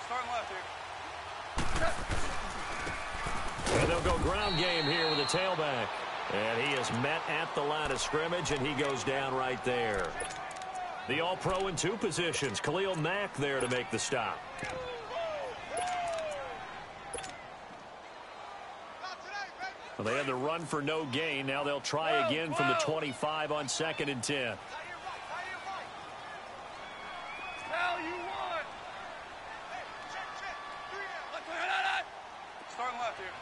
Starting left here. And they'll go ground game here with a tailback. And he is met at the line of scrimmage, and he goes down right there. The All-Pro in 2 positions. Khalil Mack there to make the stop. Well, they had the run for no gain. Now they'll try again from the 25 on 2nd and 10. Starting left here.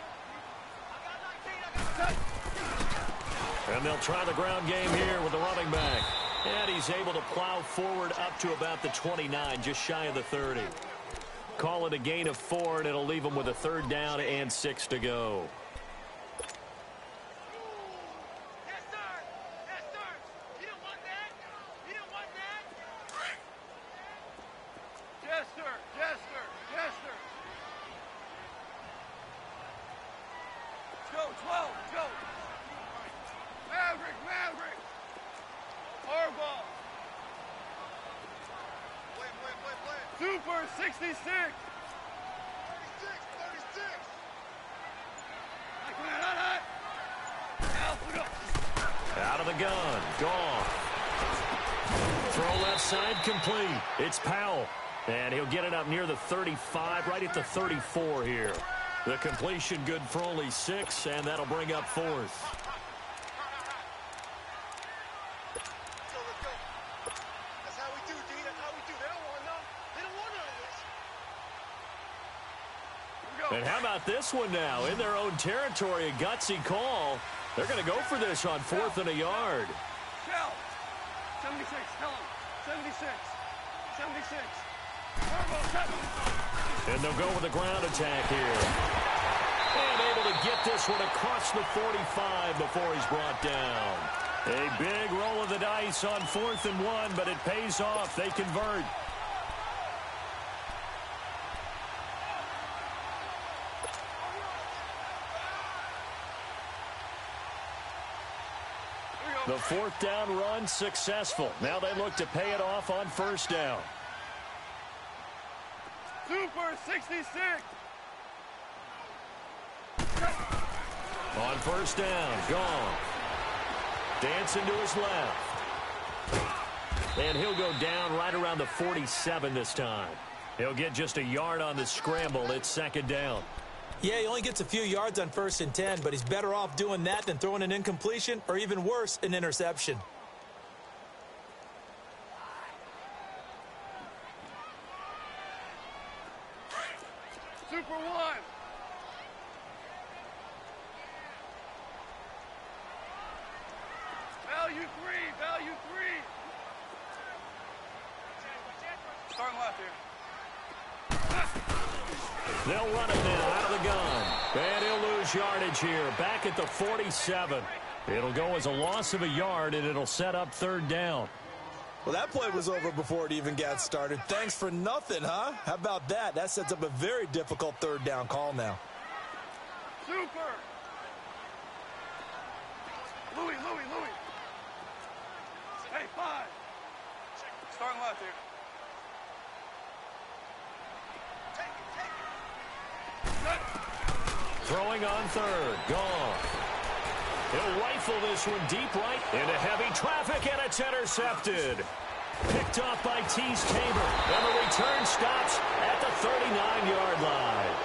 And they'll try the ground game here with the running back. And he's able to plow forward up to about the 29, just shy of the 30. Call it a gain of 4, and it'll leave him with a 3rd down and 6 to go. Yes, sir. Yes, sir. You don't want that? You don't want that? Yes, sir. Yes, sir. Yes, sir. Let's go, 12. Let's go. Maverick, Maverick. Harbaugh. Play. Super 66. 36. Out of the gun. Gone. Throw left side complete. It's Powell. And he'll get it up near the 35, right at the 34 here. The completion good for only 6, and that'll bring up 4th. And how about this one now? In their own territory, a gutsy call. They're going to go for this on 4th and a yard. 76, tell him. 76. 76. And they'll go with a ground attack here. And able to get this one across the 45 before he's brought down. A big roll of the dice on 4th and 1, but it pays off. They convert. The 4th down run successful. Now they look to pay it off on 1st down. Super 66. On 1st down, gone. Dancing to his left. And he'll go down right around the 47 this time. He'll get just a yard on the scramble. It's 2nd down. Yeah, he only gets a few yards on 1st and 10, but he's better off doing that than throwing an incompletion or even worse, an interception. Super 1. Value 3. Value 3. Starting left here. They'll run it now out of the gun. And he'll lose yardage here. Back at the 47. It'll go as a loss of a yard, and it'll set up 3rd down. Well, that play was over before it even got started. Thanks for nothing, huh? How about that? That sets up a very difficult 3rd down call now. Super. Louis. Hey, 5. Starting left here. Throwing on 3rd. Gone. He'll rifle this one deep right into heavy traffic, and it's intercepted. Picked off by Tease Tabor. And the return stops at the 39-yard line.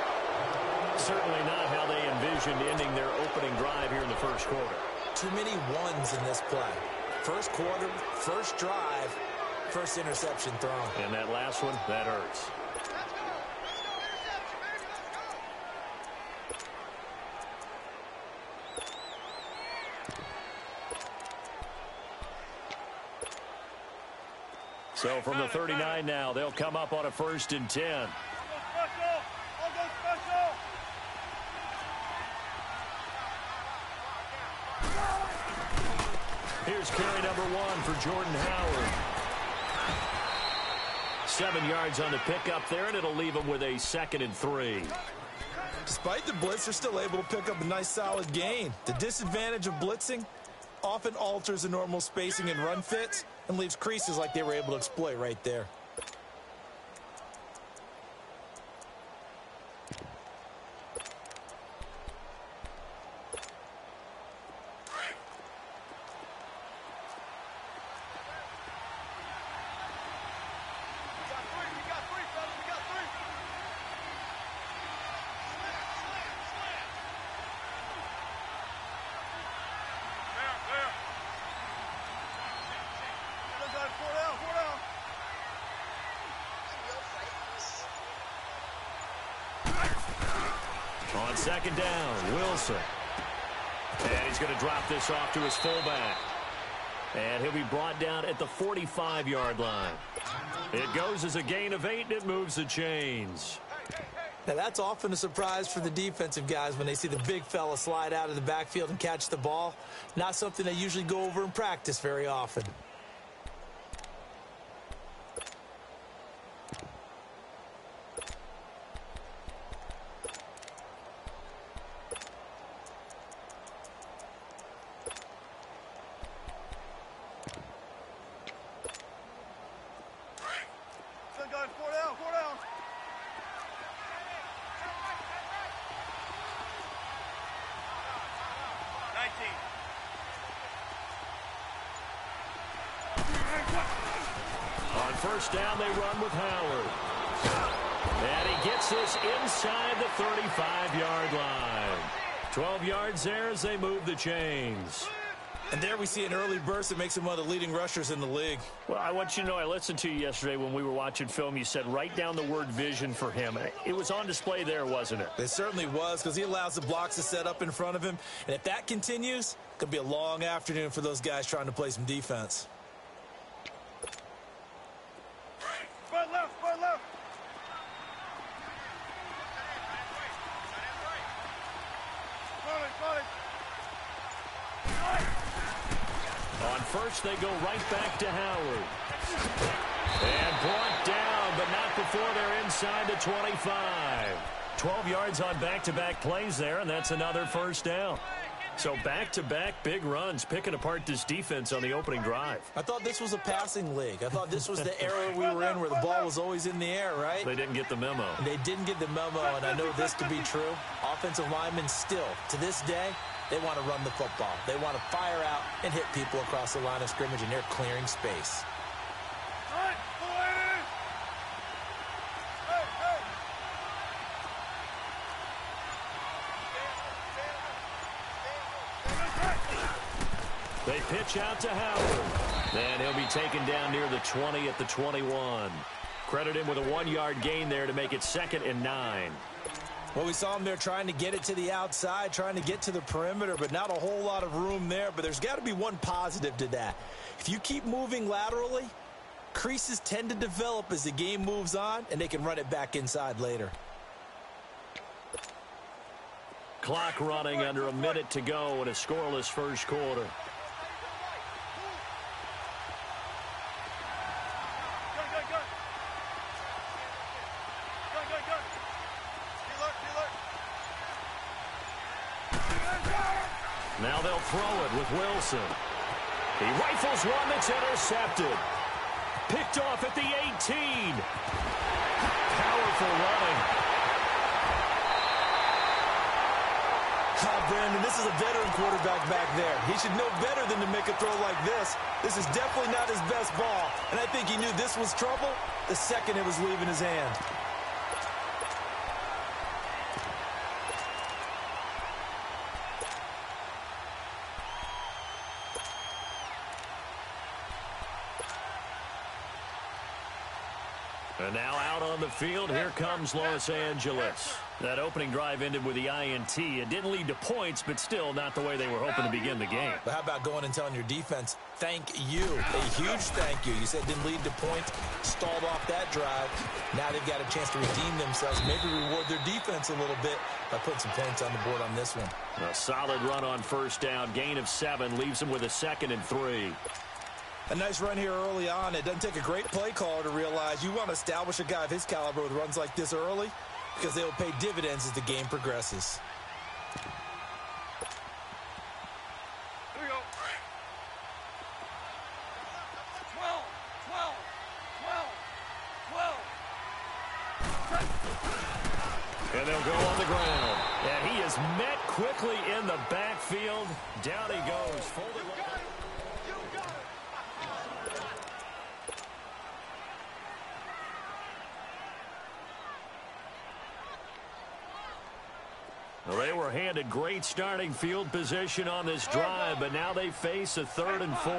Certainly not how they envisioned ending their opening drive here in the 1st quarter. Too many ones in this play. 1st quarter, 1st drive, 1st interception thrown. And that last one, that hurts. So from the 39 now, they'll come up on a 1st and 10. I'll go special. Here's carry number 1 for Jordan Howard. 7 yards on the pickup there, and it'll leave him with a 2nd and 3. Despite the blitz, they're still able to pick up a nice solid gain. The disadvantage of blitzing, often alters the normal spacing and run fits and leaves creases like they were able to exploit right there. On second down, Wilson. And he's going to drop this off to his fullback. And he'll be brought down at the 45-yard line. It goes as a gain of 8, and it moves the chains. Now, that's often a surprise for the defensive guys when they see the big fella slide out of the backfield and catch the ball. Not something they usually go over in practice very often. On first down, they run with Howard. And he gets this inside the 35-yard line. 12 yards there as they move the chains. And there we see an early burst that makes him one of the leading rushers in the league. Well, I want you to know, I listened to you yesterday when we were watching film. You said write down the word vision for him. It was on display there, wasn't it? It certainly was, because he allows the blocks to set up in front of him. And if that continues, it could be a long afternoon for those guys trying to play some defense. Front left, front left. On first, they go right back to Howard. And brought down, but not before they're inside the 25. 12 yards on back-to-back plays there, and that's another first down. So back-to-back big runs, picking apart this defense on the opening drive. I thought this was a passing league. I thought this was the era we were in where the ball was always in the air, right? They didn't get the memo. They didn't get the memo, and I know this to be true. Offensive linemen still, to this day, they want to run the football. They want to fire out and hit people across the line of scrimmage, and they're clearing space. They pitch out to Howard. And he'll be taken down near the 20 at the 21. Credit him with a 1-yard gain there to make it 2nd and 9. Well, we saw him there trying to get it to the outside, trying to get to the perimeter, but not a whole lot of room there. But there's got to be one positive to that. If you keep moving laterally, creases tend to develop as the game moves on, and they can run it back inside later. Clock running under a minute to go in a scoreless first quarter. Now they'll throw it with Wilson. He rifles one that's intercepted. Picked off at the 18. Powerful running. Brandon, this is a veteran quarterback back there. He should know better than to make a throw like this. This is definitely not his best ball, and I think he knew this was trouble the second it was leaving his hand. And now out on the field, here comes Los Angeles. That opening drive ended with the INT. It didn't lead to points, but still not the way they were hoping to begin the game. But how about going and telling your defense, thank you, a huge thank you. You said it didn't lead to points, stalled off that drive. Now they've got a chance to redeem themselves, maybe reward their defense a little bit by putting some points on the board on this one. A solid run on first down, gain of 7, leaves them with a 2nd and 3. A nice run here early on. It doesn't take a great play caller to realize you want to establish a guy of his caliber with runs like this early because they will pay dividends as the game progresses. Here we go. 12, 12, 12, 12. And they'll go on the ground. And he is met quickly in the backfield. Down he goes. Folded. Well, they were handed great starting field position on this drive, but now they face a 3rd and 4. Yes,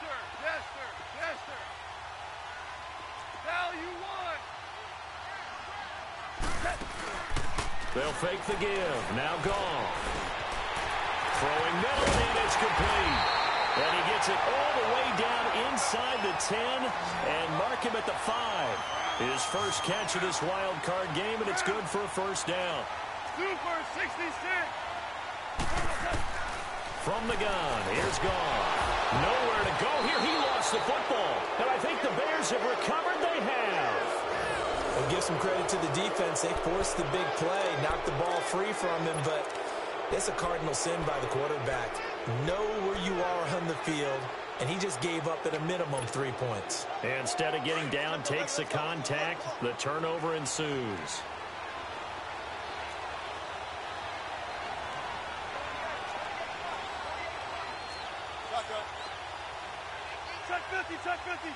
sir. Yes, sir. Yes, sir. Value one. They'll fake the give. Now gone. Throwing middle, and it's complete. And he gets it all the way down inside the 10 and mark him at the 5. His first catch of this wild card game, and it's good for a first down. Super 66. From the gun, here's Gone. Nowhere to go here. He lost the football. And I think the Bears have recovered. They have. We'll give some credit to the defense. They forced the big play, knocked the ball free from him, but it's a cardinal sin by the quarterback. Know where you are on the field, and he just gave up at a minimum 3 points. Instead of getting down, takes the contact. The turnover ensues. Check 50, check 50.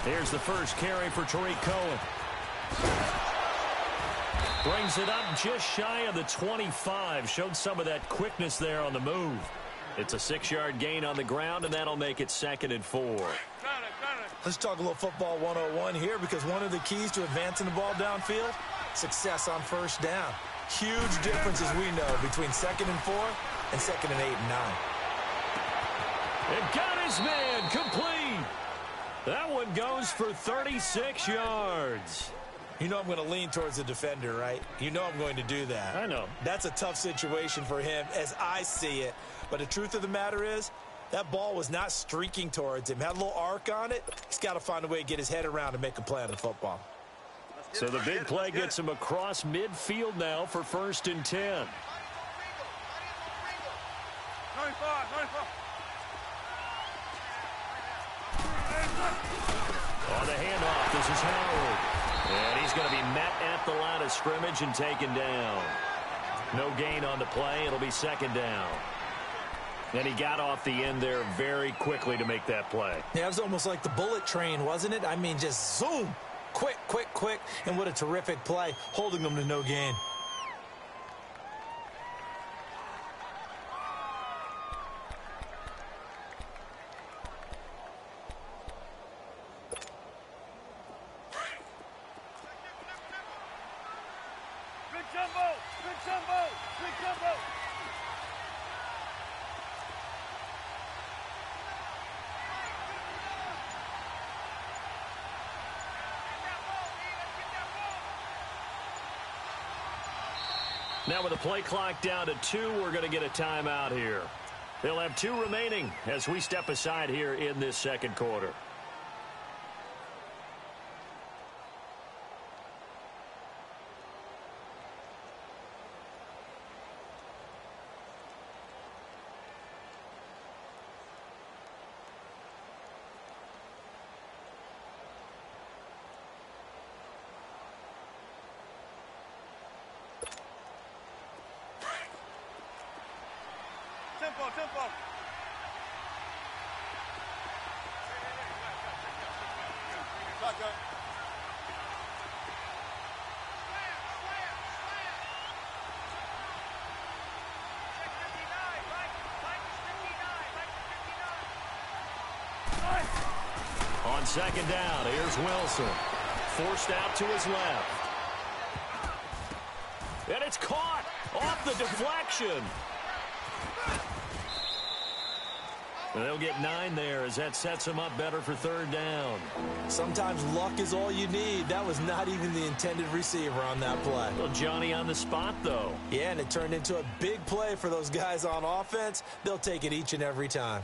Here's the first carry for Tariq Cohen. Brings it up just shy of the 25. Showed some of that quickness there on the move. It's a 6-yard gain on the ground, and that'll make it 2nd and 4. Let's talk a little football 101 here, because one of the keys to advancing the ball downfield, success on first down. Huge difference, as we know, between 2nd and 4 and 2nd and 8 and 9. And got his man complete. That one goes for 36 yards. You know I'm going to lean towards the defender, right? You know I'm going to do that. I know. That's a tough situation for him as I see it. But the truth of the matter is, that ball was not streaking towards him. Had a little arc on it. He's got to find a way to get his head around and make a play on the football. So the big play gets him across midfield now for 1st and 10. 95, 95. On the handoff, this is Howard. And he's going to be met at the line of scrimmage and taken down. No gain on the play. It'll be 2nd down. And he got off the end there very quickly to make that play. Yeah, it was almost like the bullet train, wasn't it? I mean, just zoom. Quick, quick, quick. And what a terrific play, holding them to no gain. Big jumbo, big jumbo, big jumbo. Now with the play clock down to 2, we're going to get a timeout here. They'll have 2 remaining as we step aside here in this 2nd quarter. Tempo, tempo. Shotgun. On 2nd down, here's Wilson. Forced out to his left. And it's caught off the deflection. And they'll get 9 there as that sets them up better for 3rd down. Sometimes luck is all you need. That was not even the intended receiver on that play. Well, Johnny on the spot, though. Yeah, and it turned into a big play for those guys on offense. They'll take it each and every time.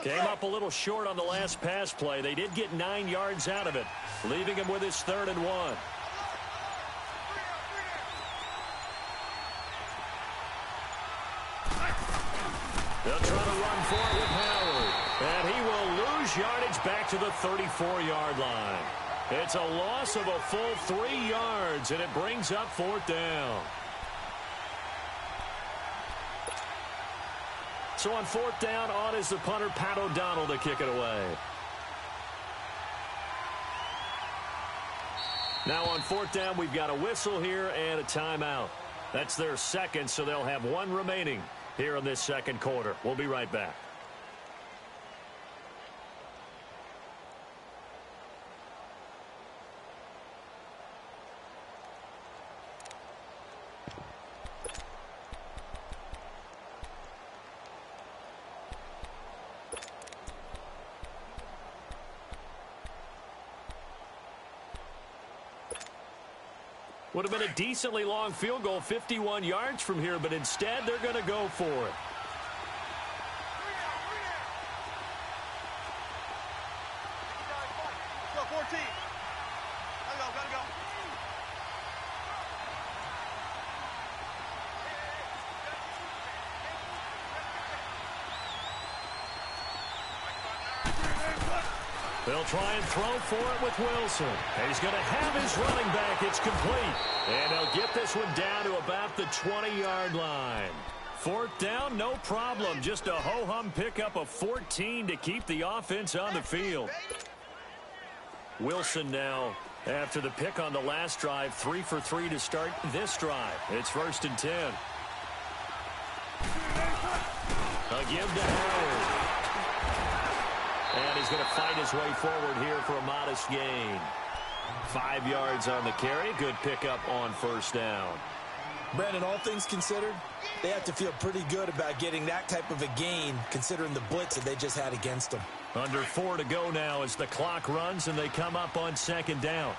Came up a little short on the last pass play. They did get 9 yards out of it, leaving him with his 3rd and 1. They'll try to run for it with Howard. And he will lose yardage back to the 34-yard line. It's a loss of a full 3 yards, and it brings up 4th down. So on 4th down, on is the punter, Pat O'Donnell, to kick it away. Now on 4th down, we've got a whistle here and a timeout. That's their 2nd, so they'll have 1 remaining here in this 2nd quarter. We'll be right back. Would have been a decently long field goal, 51 yards from here, but instead they're going to go for it. Go, 14. Gotta go. They'll try and throw for it with Wilson. And he's going to have his running back. It's complete. And they'll get this one down to about the 20-yard line. 4th down, no problem. Just a ho-hum pickup of 14 to keep the offense on the field. Wilson now, after the pick on the last drive, 3 for 3 to start this drive. It's 1st and 10. A give to Howard. And he's going to fight his way forward here for a modest gain. 5 yards on the carry. Good pickup on 1st down. Brandon, all things considered, they have to feel pretty good about getting that type of a gain, considering the blitz that they just had against them. Under 4 to go now as the clock runs and they come up on 2nd down.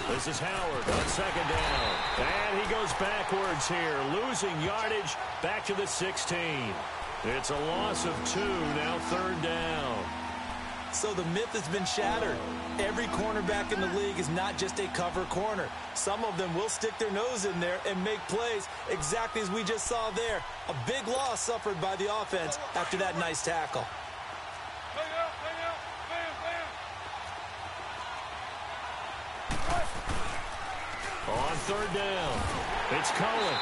This is Howard on 2nd down. And he goes backwards here, losing yardage back to the 16. It's a loss of 2, now 3rd down. So the myth has been shattered. Every cornerback in the league is not just a cover corner. Some of them will stick their nose in there and make plays exactly as we just saw there. A big loss suffered by the offense after that nice tackle. On 3rd down, it's Cullen.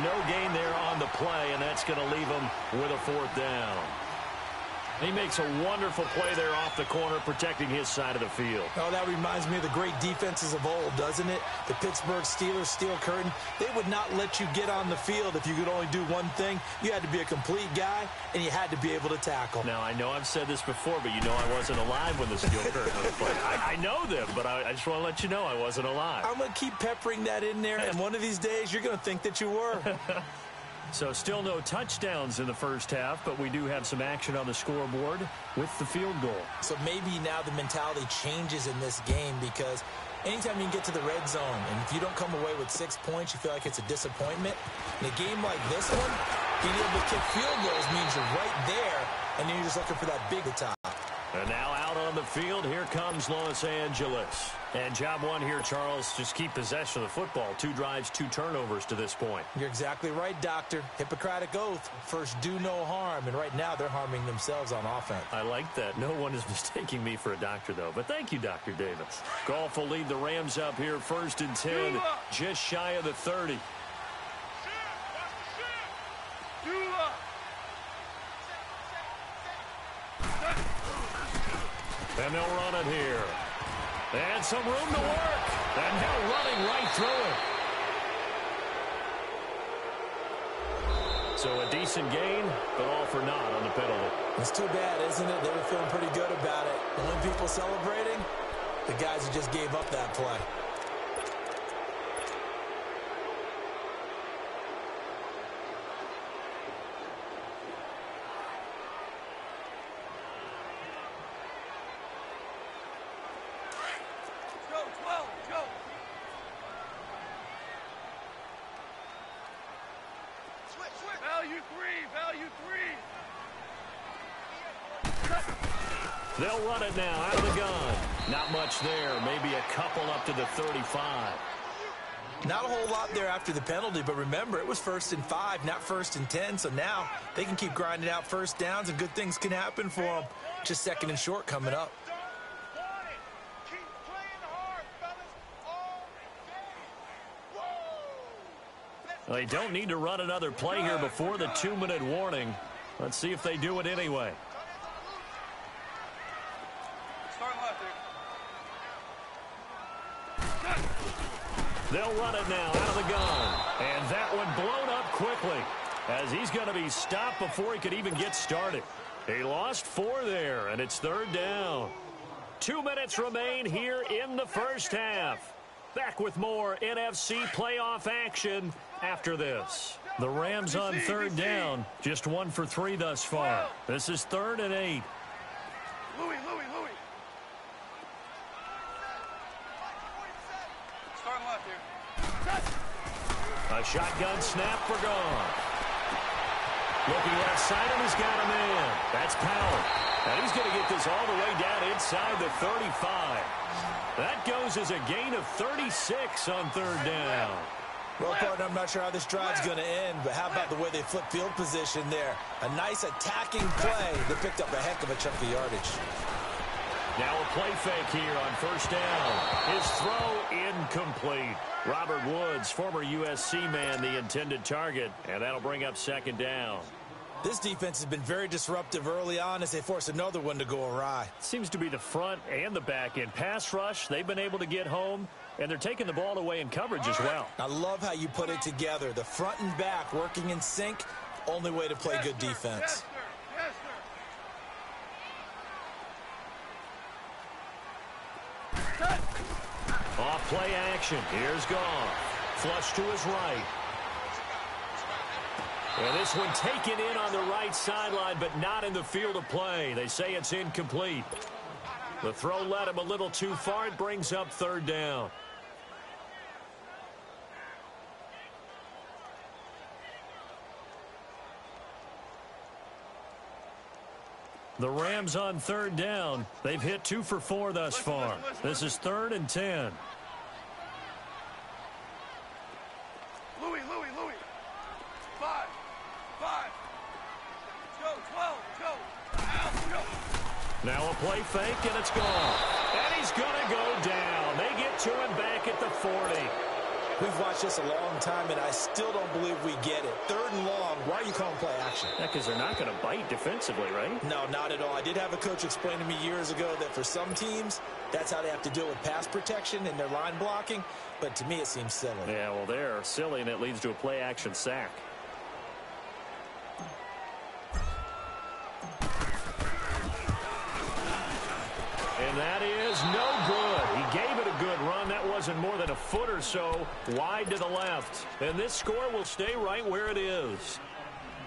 No gain there on the play, and that's going to leave him with a 4th down. He makes a wonderful play there off the corner, protecting his side of the field. Oh, that reminds me of the great defenses of old, doesn't it? The Pittsburgh Steelers, steel curtain. They would not let you get on the field if you could only do one thing. You had to be a complete guy, and you had to be able to tackle. Now, I know I've said this before, but you know I wasn't alive when the steel curtain was played. I know them, but I just want to let you know I wasn't alive. I'm going to keep peppering that in there, and one of these days you're going to think that you were. So still no touchdowns in the first half, but we do have some action on the scoreboard with the field goal. So maybe now the mentality changes in this game, because anytime you can get to the red zone, and if you don't come away with 6 points, you feel like it's a disappointment. In a game like this one, being able to kick field goals means you're right there, and then you're just looking for that big top. And now out on the field, here comes Los Angeles. And job one here, Charles, just keep possession of the football. 2 drives, 2 turnovers to this point. You're exactly right, Doctor. Hippocratic oath. First, do no harm. And right now, they're harming themselves on offense. I like that. No one is mistaking me for a doctor, though. But thank you, Dr. Davis. Golf will lead the Rams up here, 1st and 10, just shy of the 30. And they'll run it here. And some room to work. And now running right through it. So a decent gain, but all for naught on the penalty. It's too bad, isn't it? They were feeling pretty good about it. And when people celebrating, the guys who just gave up that play. Value three, value three. They'll run it now out of the gun. Not much there. Maybe a couple up to the 35. Not a whole lot there after the penalty, but remember, it was 1st and 5, not 1st and 10. So now they can keep grinding out first downs, and good things can happen for them. Just 2nd and short coming up. Keep playing hard, fellas, all day. Woo! They don't need to run another play here before the 2-minute warning. Let's see if they do it anyway. Starting left here. They'll run it now out of the gun. And that one blown up quickly as he's going to be stopped before he could even get started. He lost 4 there, and it's 3rd down. 2 minutes remain here in the first half. Back with more NFC playoff action after this. The Rams on 3rd down, just 1 for 3 thus far. This is 3rd and 8. Louis. Starting left here. A shotgun snap for Goff. Looking left side, and he's got a man. That's Power. And he's going to get this all the way down inside the 35. That goes as a gain of 36 on 3rd down. Well, partner, I'm not sure how this drive's going to end, but how about the way they flip field position there? A nice attacking play that picked up a heck of a chunk of yardage. Now a play fake here on 1st down. His throw incomplete. Robert Woods, former USC man, the intended target, and that'll bring up 2nd down. This defense has been very disruptive early on as they force another one to go awry. Seems to be the front and the back end. Pass rush, they've been able to get home, and they're taking the ball away in coverage as well. I love how you put it together. The front and back working in sync, only way to play good defense. Yes, sir. Off play action. Here's Goff. Flush to his right. And this one taken in on the right sideline, but not in the field of play. They say it's incomplete. The throw led him a little too far. It brings up 3rd down. The Rams on 3rd down. They've hit 2 for 4 thus far. This is 3rd and 10. Louis. 5. Let's go. Now a play fake, and it's gone. And he's going to go down. They get to him back at the 40. We've watched this a long time, and I still don't believe we get it. 3rd and long. Why are you calling play action? Yeah, because they're not going to bite defensively, right? No, not at all. I did have a coach explain to me years ago that for some teams, that's how they have to deal with pass protection and their line blocking. But to me, it seems silly. Yeah, well, they're silly, and it leads to a play action sack. And that is no good. He gave it a good run. That wasn't more than a foot or so wide to the left. And this score will stay right where it is.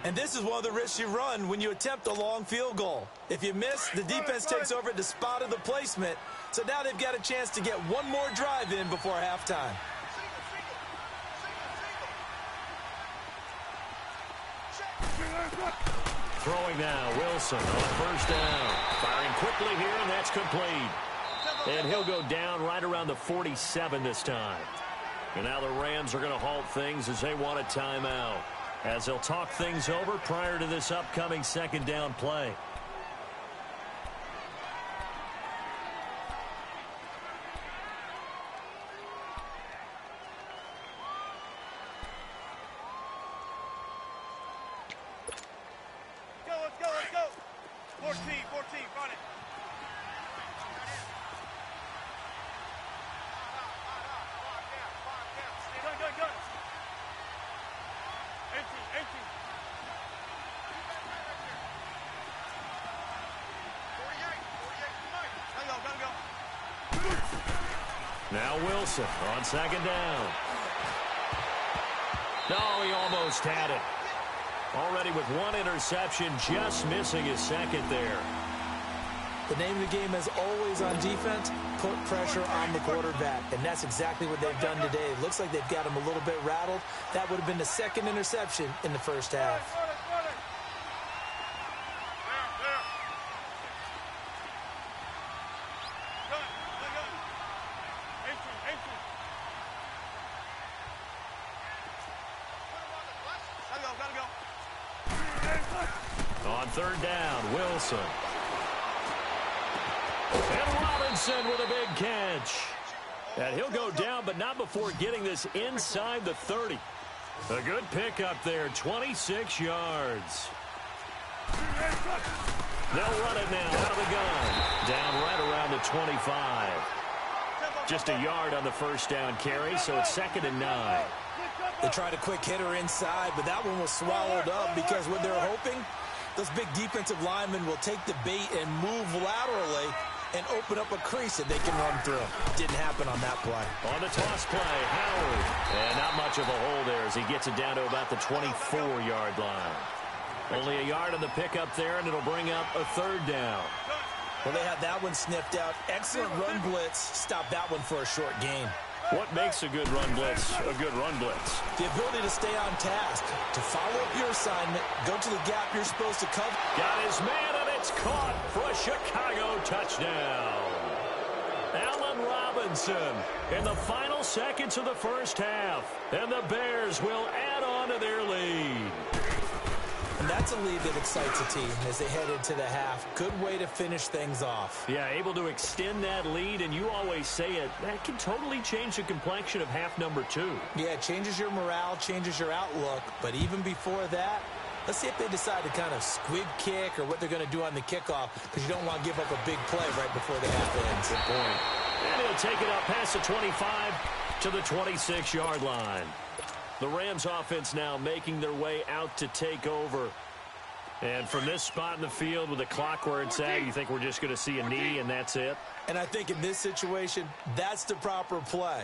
And this is one of the risks you run when you attempt a long field goal. If you miss, the defense takes over at the spot of the placement. So now they've got a chance to get one more drive in before halftime. Throwing now, Wilson on 1st down. Firing quickly here, and that's complete. And he'll go down right around the 47 this time. And now the Rams are going to halt things as they want a timeout, as they'll talk things over prior to this upcoming 2nd down play. Let's go. 14, run it. Gun. Empty. 48, gotta go. Now Wilson on 2nd down. No, he almost had it. Already with 1 interception, just missing his 2nd there. The name of the game is always on defense, put pressure on the quarterback. And that's exactly what they've done today. It looks like they've got him a little bit rattled. That would have been the second interception in the first half. On third down, Wilson. And Robinson with a big catch. And he'll go down, but not before getting this inside the 30. A good pickup there, 26 yards. They'll run it now out of the gun. Down right around the 25. Just a yard on the first down carry, so it's 2nd and 9. They tried a quick hitter inside, but that one was swallowed up because what they're hoping, those big defensive linemen will take the bait and move laterally and open up a crease that they can run through. Didn't happen on that play. On the toss play, Howard. And not much of a hole there as he gets it down to about the 24-yard line. Only a yard on the pickup there, and it'll bring up a third down. Well, they had that one sniffed out. Excellent run blitz. Stop that one for a short gain. What makes a good run blitz a good run blitz? The ability to stay on task, to follow up your assignment, go to the gap you're supposed to cover. Got his man, and it's caught for a Chicago touchdown. Allen Robinson in the final seconds of the first half. And the Bears will add on to their lead. And that's a lead that excites a team as they head into the half. Good way to finish things off. Yeah, able to extend that lead, and you always say it, that can totally change the complexion of half number 2. Yeah, it changes your morale, changes your outlook. But even before that, let's see if they decide to kind of squib kick or what they're going to do on the kickoff, because you don't want to give up a big play right before the half ends. Good point. And he'll take it up past the 25 to the 26-yard line. The Rams offense now making their way out to take over. And from this spot in the field with the clock where it's at, you think we're just going to see a knee and that's it? And I think in this situation, that's the proper play.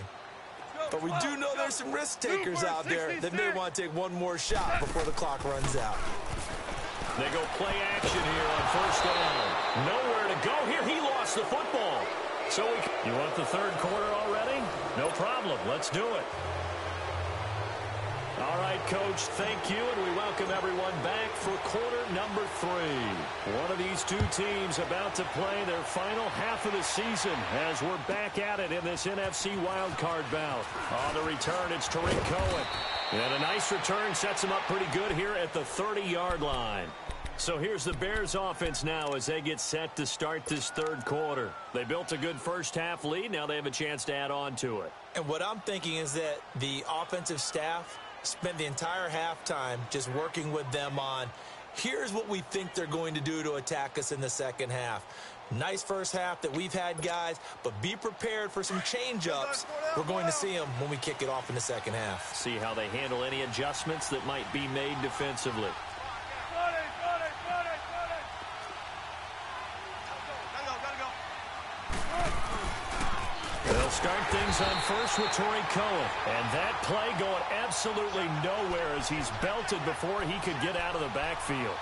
But we do know there's some risk takers out there that may want to take one more shot before the clock runs out. They go play action here on first down. Nowhere to go here. He lost the football. So you want the third quarter already? No problem. Let's do it. All right, Coach, thank you, and we welcome everyone back for quarter number 3. One of these two teams about to play their final half of the season as we're back at it in this NFC wildcard bout. On the return, it's Tariq Cohen. And a nice return sets him up pretty good here at the 30-yard line. So here's the Bears offense now as they get set to start this third quarter. They built a good first half lead. Now they have a chance to add on to it. And what I'm thinking is that the offensive staff spent the entire halftime just working with them on, here's what we think they're going to do to attack us in the second half. Nice first half that we've had, guys, but be prepared for some change-ups. We're going to see them when we kick it off in the second half. See how they handle any adjustments that might be made defensively. They'll start things on first with Tariq Cohen. And that play going absolutely nowhere as he's belted before he could get out of the backfield.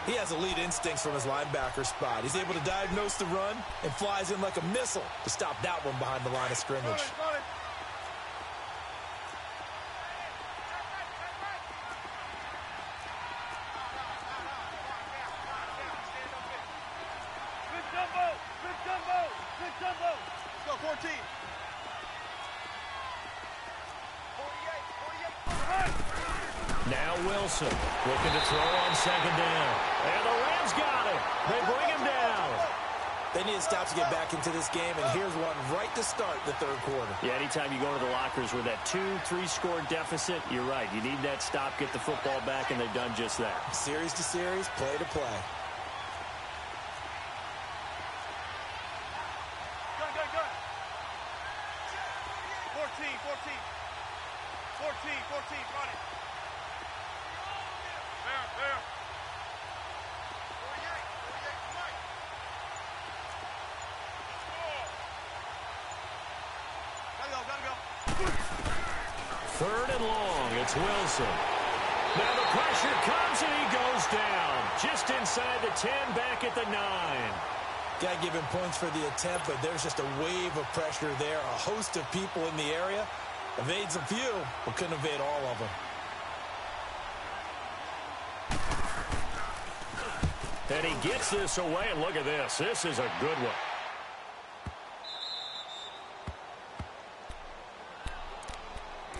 He has elite instincts from his linebacker spot. He's able to diagnose the run and flies in like a missile to stop that one behind the line of scrimmage. Now Wilson looking to throw on second down. And the Rams got it. They bring him down. They need to stop to get back into this game, and here's one right to start the third quarter. Yeah, anytime you go to the lockers with that 2-3 score deficit, you're right. You need that stop, get the football back, and they've done just that. Series to series, play to play. Third and long, it's Wilson. Now the pressure comes and he goes down. Just inside the 10, back at the 9. Got to give him points for the attempt, but there's just a wave of pressure there. A host of people in the area. Evades a few, but couldn't evade all of them. And he gets this away, and look at this. This is a good one.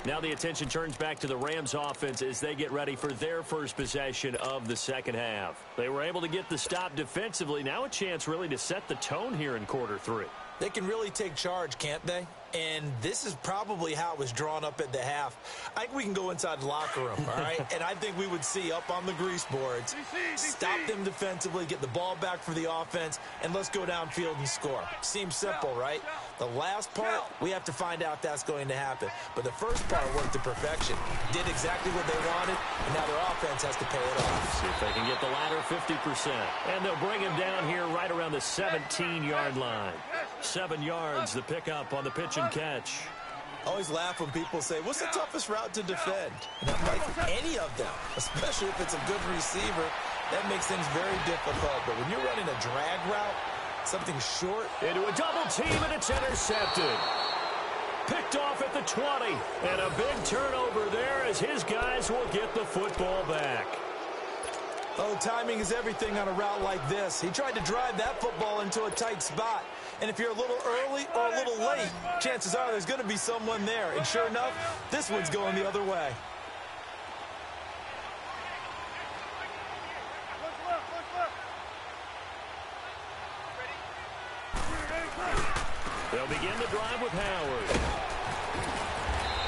Now the attention turns back to the Rams offense as they get ready for their first possession of the second half. They were able to get the stop defensively. Now a chance really to set the tone here in quarter three. They can really take charge, can't they? And this is probably how it was drawn up at the half. I think we can go inside the locker room, all right? And I think we would see up on the grease boards, stop them defensively, get the ball back for the offense, and let's go downfield and score. Seems simple, right? The last part, we have to find out that's going to happen. But the first part worked to perfection. Did exactly what they wanted, and now their offense has to pay it off. See if they can get the latter 50%. And they'll bring him down here right around the 17-yard line. 7 yards, the pickup on the pitch and catch. I always laugh when people say, what's the toughest route to defend? And I'm like, any of them, especially if it's a good receiver, that makes things very difficult. But when you're running a drag route, something short. Into a double team, and it's intercepted. Picked off at the 20. And a big turnover there as his guys will get the football back. Oh, timing is everything on a route like this. He tried to drive that football into a tight spot. And if you're a little early or a little late, chances are there's going to be someone there. And sure enough, this one's going the other way. They'll begin the drive with Howard.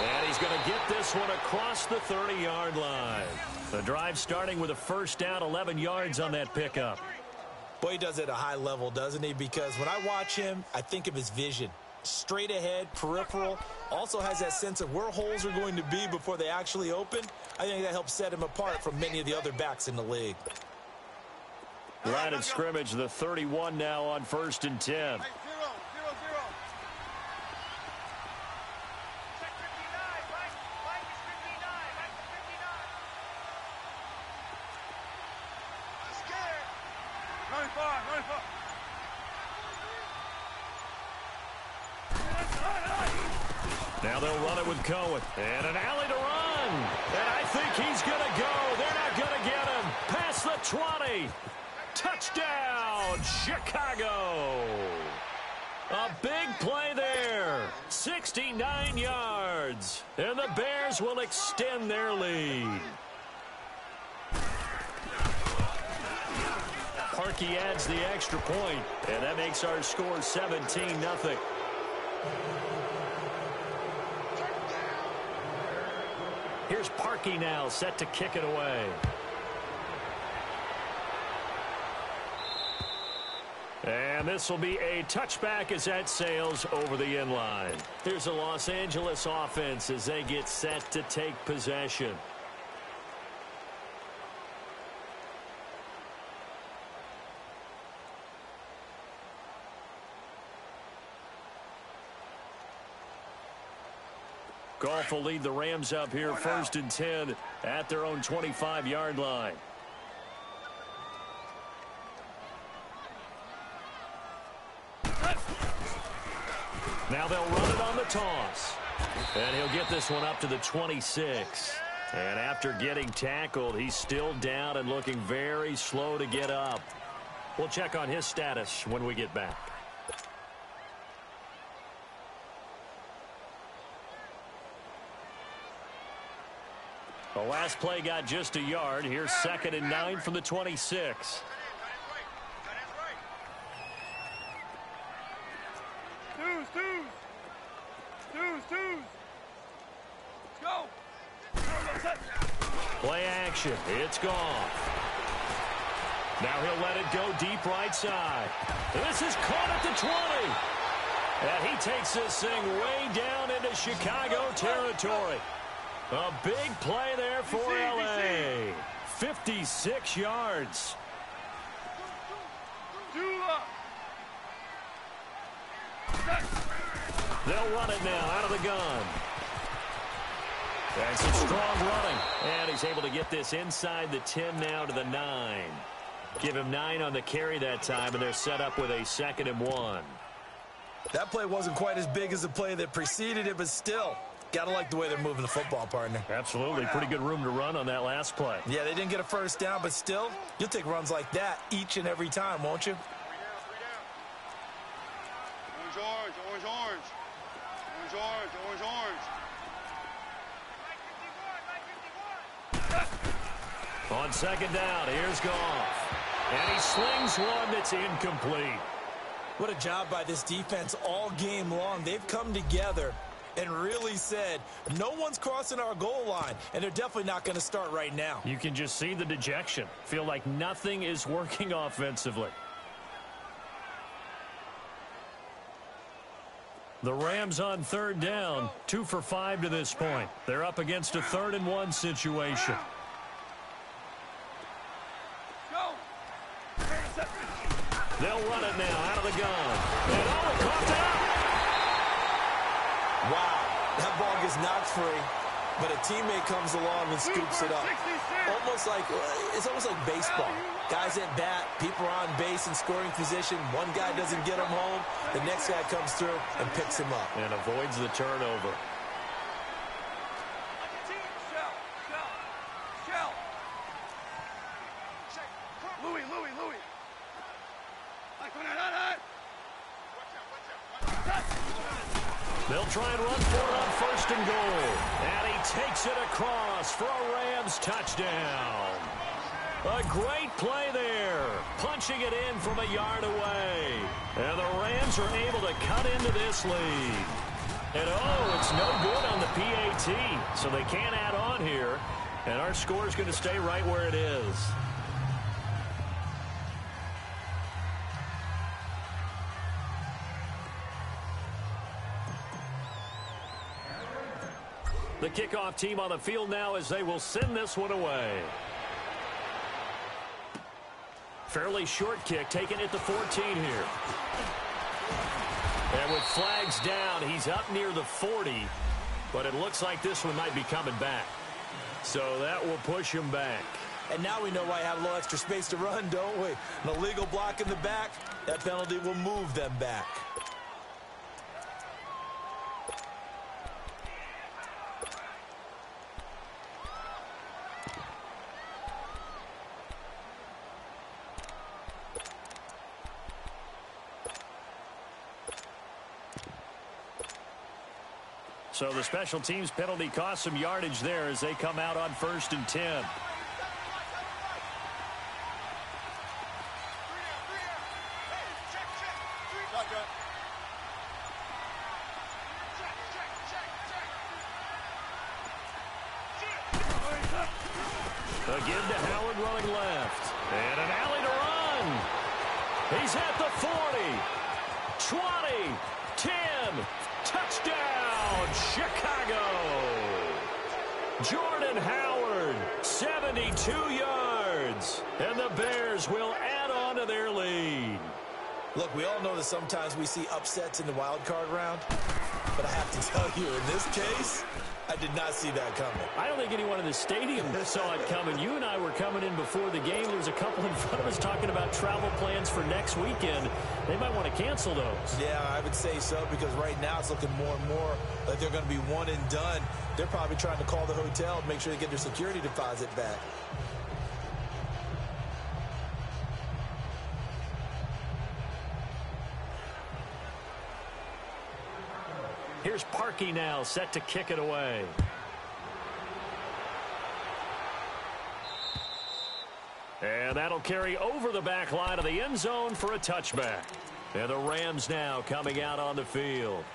And he's going to get this one across the 30-yard line. The drive starting with a first down, 11 yards on that pickup. Boy, he does it at a high level, doesn't he? Because when I watch him, I think of his vision. Straight ahead, peripheral. Also has that sense of where holes are going to be before they actually open. I think that helps set him apart from many of the other backs in the league. Line of scrimmage, the 31 now on 1st and 10. Now they'll run it with Cohen. And an alley to run. And I think he's going to go. They're not going to get him. Past the 20. Touchdown, Chicago. A big play there. 69 yards. And the Bears will extend their lead. Parkey adds the extra point, and that makes our score 17-0. Here's Parkey now, set to kick it away. And this will be a touchback as that sails over the end line. Here's the Los Angeles offense as they get set to take possession. Goff will lead the Rams up here 1st and 10 at their own 25-yard line. Now they'll run it on the toss. And he'll get this one up to the 26. And after getting tackled, he's still down and looking very slow to get up. We'll check on his status when we get back. The last play got just a yard. Here's 2nd and 9 from the 26. Go. Play action. It's gone. Now he'll let it go deep right side. This is caught at the 20. And he takes this thing way down into Chicago territory. A big play there for L.A. 56 yards. They'll run it now out of the gun. That's some strong running. And he's able to get this inside the 10 now to the 9. Give him 9 on the carry that time, and they're set up with a 2nd and 1. That play wasn't quite as big as the play that preceded it, but still, got to like the way they're moving the football, partner. Absolutely. Pretty good room to run on that last play. Yeah, they didn't get a first down, but still, you'll take runs like that each and every time, won't you? Orange, orange, orange, orange. Orange, orange, orange, orange. On 2nd down, here's Goff. And he slings one that's incomplete. What a job by this defense all game long. They've come together and really said, no one's crossing our goal line, and they're definitely not going to start right now. You can just see the dejection. Feel like nothing is working offensively. The Rams on 3rd down, 2 for 5 to this point. They're up against a 3rd and 1 situation. They'll run it now out of the gun. And he coughed it up. Wow, that ball gets knocked free, but a teammate comes along and scoops it up. It's almost like baseball. Guys at bat, people are on base in scoring position. One guy doesn't get him home. The next guy comes through and picks him up. And avoids the turnover. They'll try and run for it on 1st and goal. And he takes it across for a Rams touchdown. A great play there. Punching it in from a yard away. And the Rams are able to cut into this lead. And it's no good on the PAT. So they can't add on here. And our score is going to stay right where it is. The kickoff team on the field now as they will send this one away. Fairly short kick, taken at the 14 here. And with flags down, he's up near the 40. But it looks like this one might be coming back. So that will push him back. And now we know why I have a little extra space to run, don't we? An illegal block in the back, that penalty will move them back. So the special teams penalty cost some yardage there as they come out on 1st and 10. Again to Howard running left. And an alley to run. He's at the 40, 20, 10. Touchdown, Chicago. Jordan Howard, 72 yards. And the Bears will add on to their lead. Look, we all know that sometimes we see upsets in the wild card round. But I have to tell you, in this case, I did not see that coming. I don't think anyone in the stadium saw it coming. You and I were coming in before the game. There was a couple in front of us talking about travel plans for next weekend. They might want to cancel those. Yeah, I would say so, because right now it's looking more and more like they're going to be one and done. They're probably trying to call the hotel and make sure they get their security deposit back. Here's Parkey now, set to kick it away. And that'll carry over the back line of the end zone for a touchback. And the Rams now coming out on the field.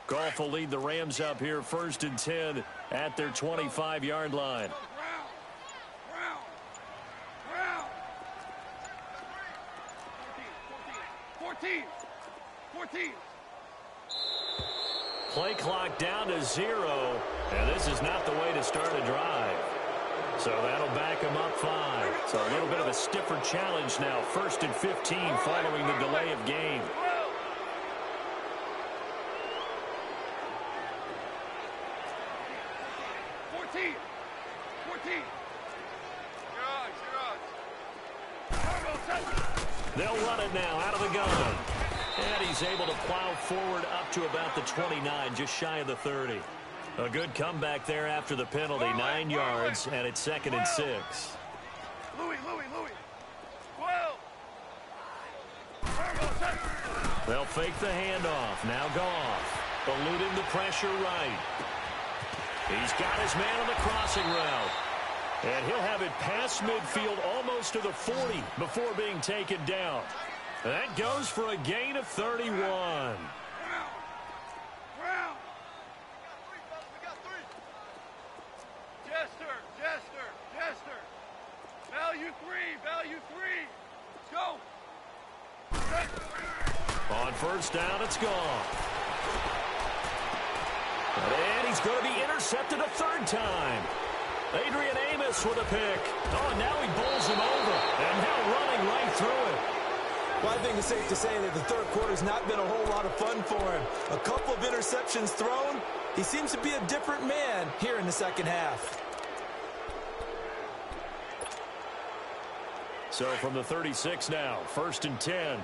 Goff will lead the Rams up here 1st and 10 at their 25-yard line. 14. play clock down to 0, and this is not the way to start a drive. So that'll back him up 5. So a little bit of a stiffer challenge now. 1st and 15 following the delay of game. 14. They'll run it now out of the gun. And he's able to plow forward up to about the 29, just shy of the 30. A good comeback there after the penalty. 9 yards, and it's 2nd and 6. Louis. 12. They'll fake the handoff. Now Goff, eluding the pressure right. He's got his man on the crossing route. And he'll have it past midfield almost to the 40 before being taken down. That goes for a gain of 31. Round. Jester. Value three. Go. On 1st down, it's gone. And he's going to be intercepted a 3rd time. Adrian Amos with a pick. Oh, and now he bowls him over. And now running right through it. Well, I think it's safe to say that the 3rd quarter's not been a whole lot of fun for him. A couple of interceptions thrown. He seems to be a different man here in the 2nd half. So from the 36 now, 1st and 10.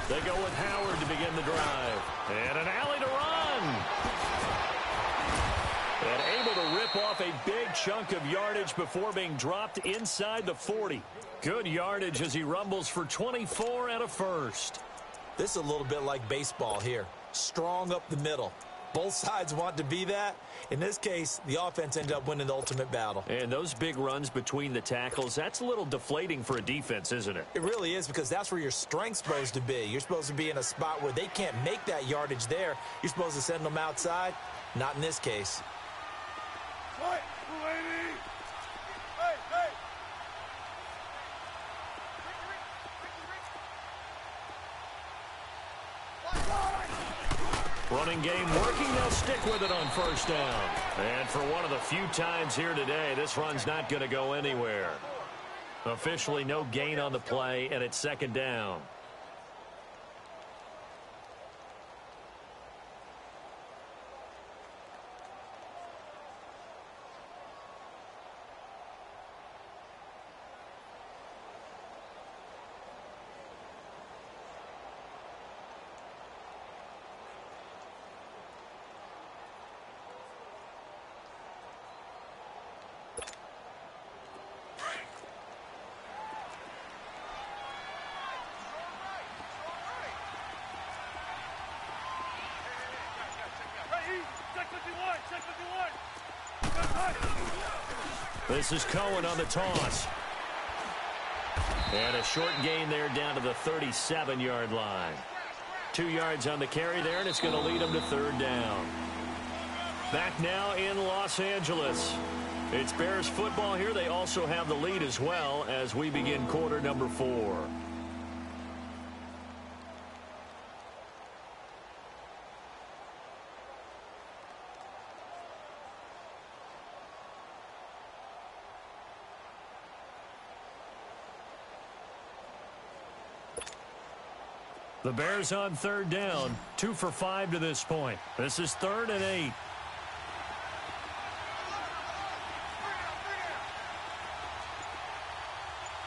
They go with Howard to begin the drive. And an alley to run. And able to rip off a big chunk of yardage before being dropped inside the 40. Good yardage as he rumbles for 24 and a 1st. This is a little bit like baseball here. Strong up the middle. Both sides want to be that. In this case, the offense ended up winning the ultimate battle. And those big runs between the tackles, that's a little deflating for a defense, isn't it? It really is, because that's where your strength's supposed to be. You're supposed to be in a spot where they can't make that yardage there. You're supposed to send them outside. Not in this case. Hey. Running game working. They'll stick with it on 1st down. And for one of the few times here today, this run's not going to go anywhere. Officially no gain on the play, and it's 2nd down. This is Cohen on the toss. And a short gain there down to the 37-yard line. 2 yards on the carry there, and it's going to lead them to 3rd down. Back now in Los Angeles. It's Bears football here. They also have the lead as well as we begin quarter number 4. The Bears on 3rd down, 2 for 5 to this point. This is 3rd and 8.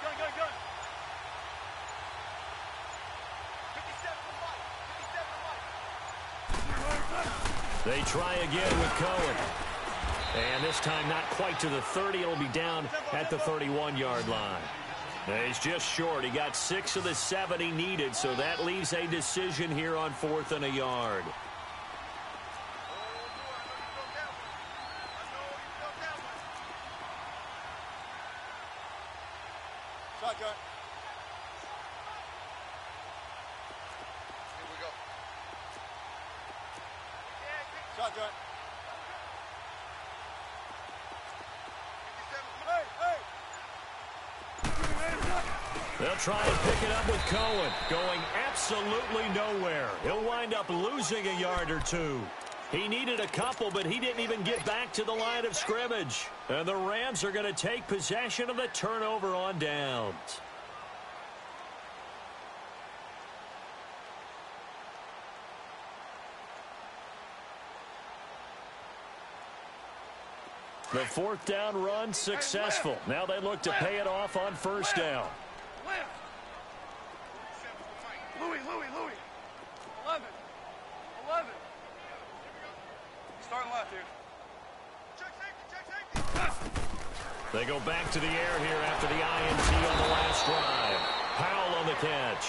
Go. 57. They try again with Cohen. And this time not quite to the 30. It'll be down at the 31-yard line. He's just short. He got 6 of the 7 he needed, so that leaves a decision here on 4th and a yard. Shotgun. Here we go. Shotgun. Hey! They'll try and pick it up with Cohen, going absolutely nowhere. He'll wind up losing a yard or two. He needed a couple, but he didn't even get back to the line of scrimmage. And the Rams are going to take possession of the turnover on downs. The fourth down run successful. Now they look to pay it off on first down. Louis. 11. Starting left here. Check safety. They go back to the air here after the INT on the last drive. Powell on the catch.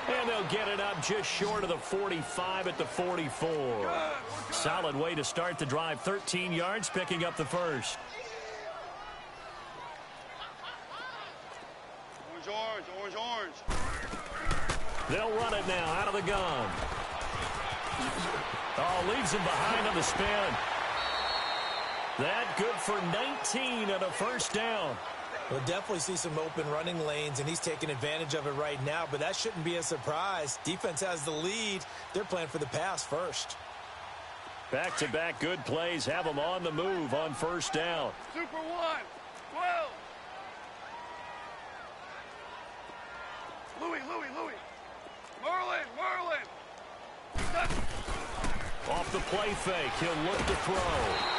And they'll get it up just short of the 45 at the 44. Solid way to start the drive. 13 yards, picking up the first. Orange. They'll run it now out of the gun. Oh, leaves him behind on the spin. That good for 19 and a first down. We'll definitely see some open running lanes, and he's taking advantage of it right now, but that shouldn't be a surprise. Defense has the lead. They're playing for the pass first. Back-to-back good plays have them on the move on first down. Super 1. 12. Louis. Merlin. Off the play fake, he'll look to throw.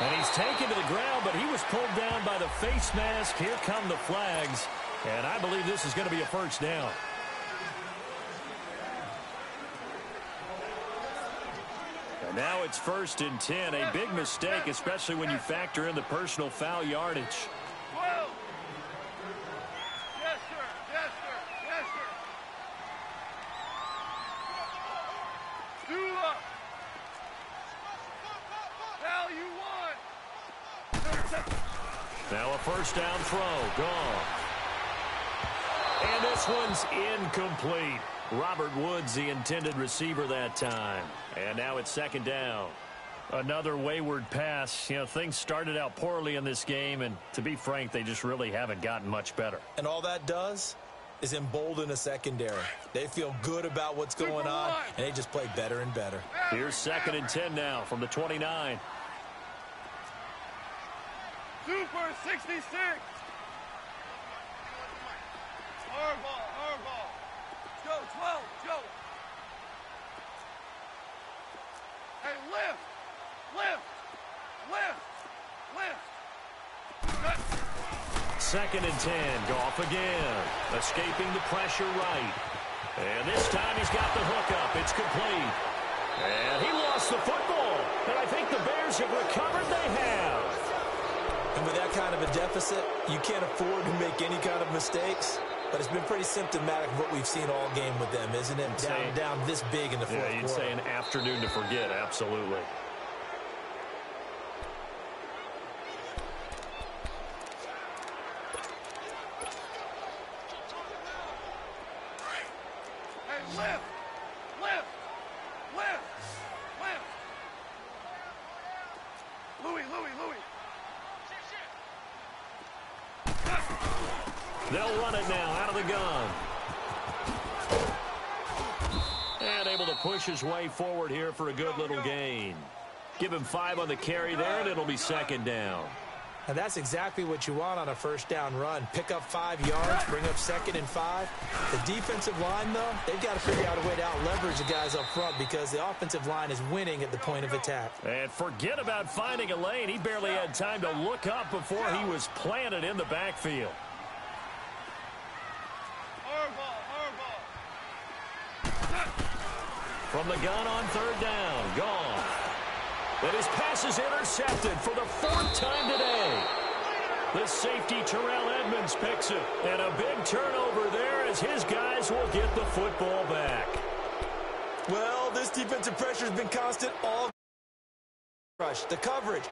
And he's taken to the ground, but he was pulled down by the face mask. Here come the flags. And I believe this is going to be a first down. And now it's 1st and 10. A big mistake, especially when you factor in the personal foul yardage. 12. Yes, sir. Do up. Now a first down throw, gone. And this one's incomplete. Robert Woods, the intended receiver that time. And now it's 2nd down. Another wayward pass. You know, things started out poorly in this game, and to be frank, they just really haven't gotten much better. And all that does is embolden a secondary. They feel good about what's going on, and they just play better and better. Here's 2nd and 10 now from the 29. Super 66. Hardball. Go, 12, go. Hey, lift. 2nd and 10. Goff again. Escaping the pressure right. And this time he's got the hookup. It's complete. And he lost the football. And I think the Bears have recovered. They have. And with that kind of a deficit, you can't afford to make any kind of mistakes. But it's been pretty symptomatic of what we've seen all game with them, isn't it? Down this big in the fourth quarter. Yeah, you'd say an afternoon to forget, absolutely. Hey, lift. Louis. They'll run it now out of the gun. And able to push his way forward here for a good little gain. Give him 5 on the carry there, and it'll be 2nd down. And that's exactly what you want on a first down run. Pick up 5 yards, bring up 2nd and 5. The defensive line, though, they've got to figure out a way to out-leverage the guys up front because the offensive line is winning at the point of attack. And forget about finding a lane. He barely had time to look up before he was planted in the backfield. From the gun on 3rd down, gone. And his pass is intercepted for the 4th time today. The safety, Terrell Edmonds, picks it. And a big turnover there as his guys will get the football back. Well, this defensive pressure has been constant all rush. The coverage